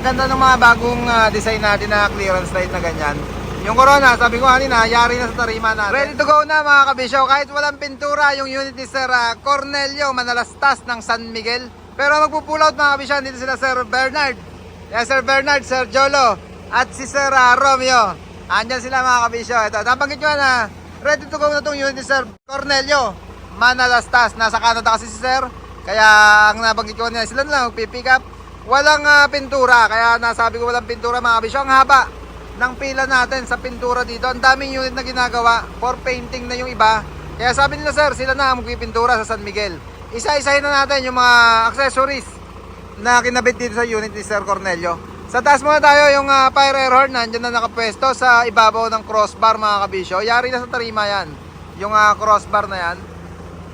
Ang ganda ng mga bagong design natin na clearance light na ganyan. Yung Corona, sabi ko kanina, yari na sa tarima natin. Ready to go na mga kabisyo. Kahit walang pintura, yung unit ni Sir Cornelio Manalastas ng San Miguel. Pero magpupull out mga kabisyo, dito sila Sir Bernard. Yan, Sir Bernard, Sir Jolo, at si Sir Romeo. Andyan sila mga kabisyo. Ito, nabanggit nyo na, ready to go na itong unit ni Sir Cornelio Manalastas. Nasa Canada kasi si Sir. Kaya ang nabanggit ko nila, sila na lang magpipick up. Walang pintura, kaya nasabi ko walang pintura mga kabisyo. Ang haba ng pila natin sa pintura dito. Ang daming unit na ginagawa for painting na yung iba. Kaya sabi nila sir, sila na magpipintura sa San Miguel. Isa-isahin na natin yung mga accessories na kinabit dito sa unit ni Sir Cornelio. Sa taas muna tayo, yung fire air horn nandiyan na nakapwesto sa ibabaw ng crossbar mga kabisyo. Yari na sa tarima yan, yung crossbar na yan.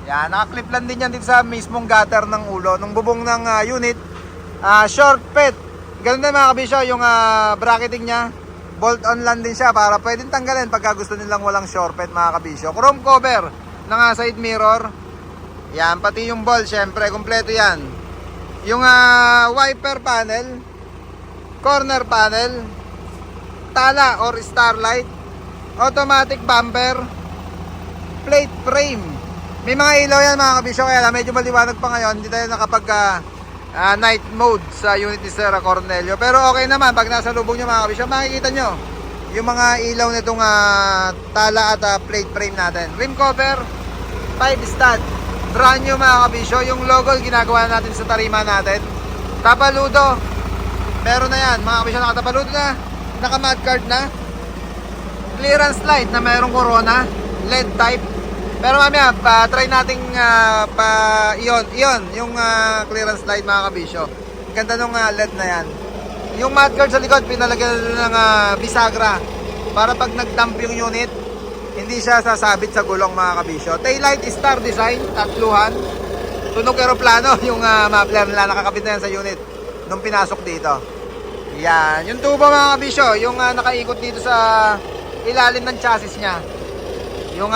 Yan, nakaklip lang din yan dito sa mismong gutter ng ulo ng bubong ng unit. Short pet, ganun din mga kabisyo, yung bracketing nya bolt on lang din siya para pwedeng tanggalin pagka gusto nilang walang shortpet mga kabisyo. Chrome cover ng side mirror. Yan, pati yung ball syempre, kompleto yan. Yung wiper panel, corner panel, tala or starlight, automatic bumper, plate frame. May mga ilaw yan mga kabisyo, kaya medyo maliwanag pa ngayon. Hindi tayo nakapag night mode sa unit ni Sir Cornelio. Pero okay naman, pag nasa lubong nyo mga kabisyo, makikita nyo yung mga ilaw nitong tala at plate frame natin. Rim cover, 5 stud, brand new mga kabisyo. Yung logo ginagawa natin sa tarima natin. Tapaludo, meron na yan mga kabisyo, nakatapaludo na, naka mudguard na. Clearance light na mayroong Corona, LED type. Pero mamaya, try nating iyon, yung clearance light mga kabisyo. Ganda nung LED na yan. Yung mudguard sa likod, pinalagyan ng bisagra para pag nag-dump yung unit, hindi siya sasabit sa gulong mga kabisyo. Taillight star design, tatluhan. Tunog aeroplano, yung muffler nila, nakakabit na yan sa unit nung pinasok dito. Yan, yung tubo mga kabisyo, yung nakaikot dito sa ilalim ng chassis nya. Yung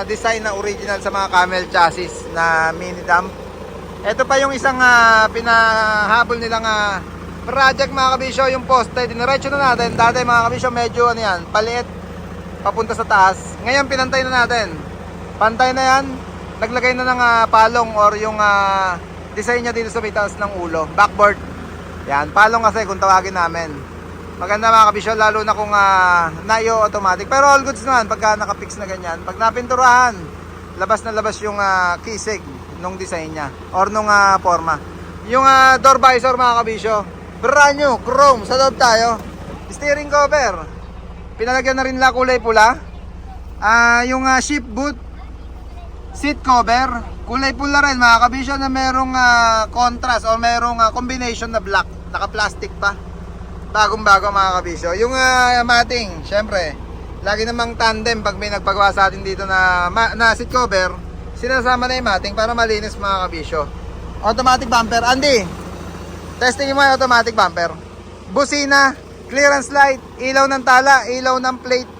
design na original sa mga camel chassis na mini dump. Ito pa yung isang pinahabol nilang project mga kabisyo, yung poste. Diniretso na natin. Dati mga kabisyo medyo paliit papunta sa taas. Ngayon pinantay na natin. Pantay na yan. Naglagay na ng palong or yung design niya dito sa may taas ng ulo. Backboard. Yan, palong kasi kung tawagin namin. Maganda mga kabisyo, lalo na kung nayo automatic. Pero all goods naman pagka nakapix na ganyan. Pag napinturahan, labas na labas yung kisig nung design niya or nung forma. Yung door visor mga kabisyo, brand new, chrome. Sa loob tayo. Steering cover, pinalagyan na rin nila kulay pula. Yung ship boot, seat cover, kulay pula rin mga kabisyo na merong contrast or merong combination na black. Naka-plastic pa. Bagong-bago mga kabisyo. Yung matting, syempre, lagi namang tandem pag may nagpagawa sa atin dito na seat cover, sinasama na yung matting para malinis mga kabisyo. Automatic bumper. Andy, testing mo yung automatic bumper. Busina, clearance light, ilaw ng tala, ilaw ng plate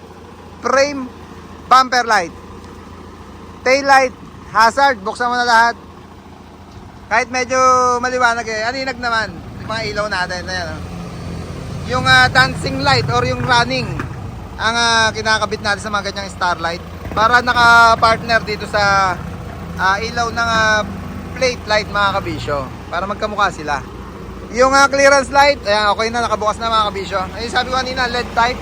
frame, bumper light, tail light, hazard, buksan mo na lahat. Kahit medyo maliwanag aninag naman yung mga ilaw natin. Ayan, yung dancing light or yung running ang kinakabit natin sa mga ganyang starlight para naka-partner dito sa ilaw ng plate light mga kabisyo para magkamukha sila. Yung clearance light, ayan, okay na, nakabukas na mga kabisyo. Ayun, sabi ko kanina, LED type.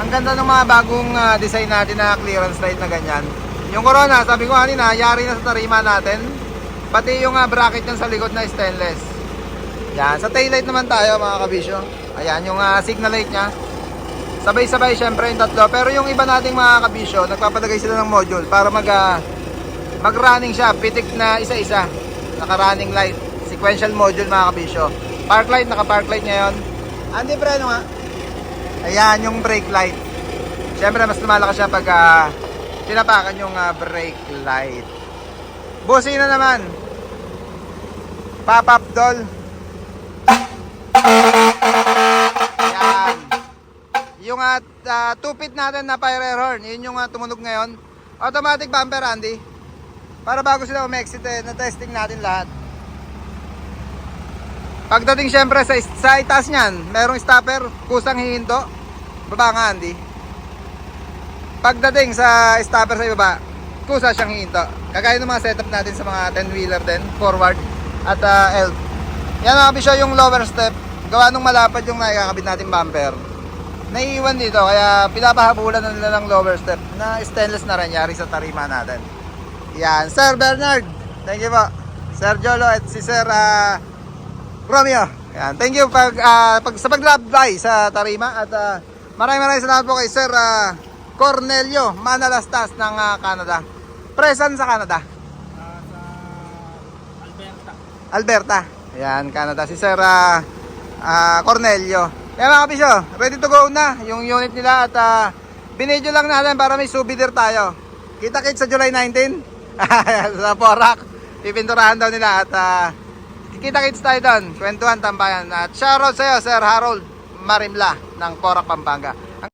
Ang ganda ng mga bagong design natin na clearance light na ganyan. Yung Corona, sabi ko kanina, yari na sa tarima natin. Pati yung bracket yan sa likod na stainless. Yan, sa taillight naman tayo mga kabisyo. Ayan, yung signal light nya. Sabay-sabay syempre yung tatlo. Pero yung iba nating mga kabisyo, nagpapalagay sila ng module para mag-running siya. Pitik na isa-isa. Naka-running light. Sequential module mga kabisyo. Park light, naka-park light ngayon. Andi preno nga. Ayan, yung brake light. Syempre, mas lumalakas siya pag tinapakan yung brake light. Busina naman. Pop-up doll. Yan. Yung 2-pit natin na fire air horn, yun yung tumunog ngayon. Automatic bumper, Andy. Para bago sila umexit na testing natin lahat. Pagdating syempre sa itaas niyan, merong stopper, kusang hihinto. Baba nga, Andy. Pagdating sa stopper sa ibaba, kusa siyang hihinto. Kagaya ng mga setup natin sa mga 10-wheeler din, forward at elf. Yan mga kabisyo, yung lower step. Gawa nung malapad yung nakakabit natin bumper. Naiiwan dito, kaya pinapahabulan na nila ng lower step na stainless na rin yari sa tarima natin. Yan, Sir Bernard. Thank you po. Sir Jolo at si Sir Romeo. Yan, thank you sa pag-drop by sa tarima. At maraming salamat po kay Sir Cornelio Manalastas ng Canada. Present sa Canada? Sa Alberta. Alberta. Ayan, Canada. Si Sir Cornelio. Kaya mga kabisyo, ready to go na yung unit nila. At binidyo lang natin para may souvenir tayo. Kita-kits sa July 19 sa Porac. Pipinturahan daw nila. At kita-kits tayo doon. Kwentuhan, tambayan. At shoutout sa'yo, Sir Harold Marimla ng Porac, Pampanga.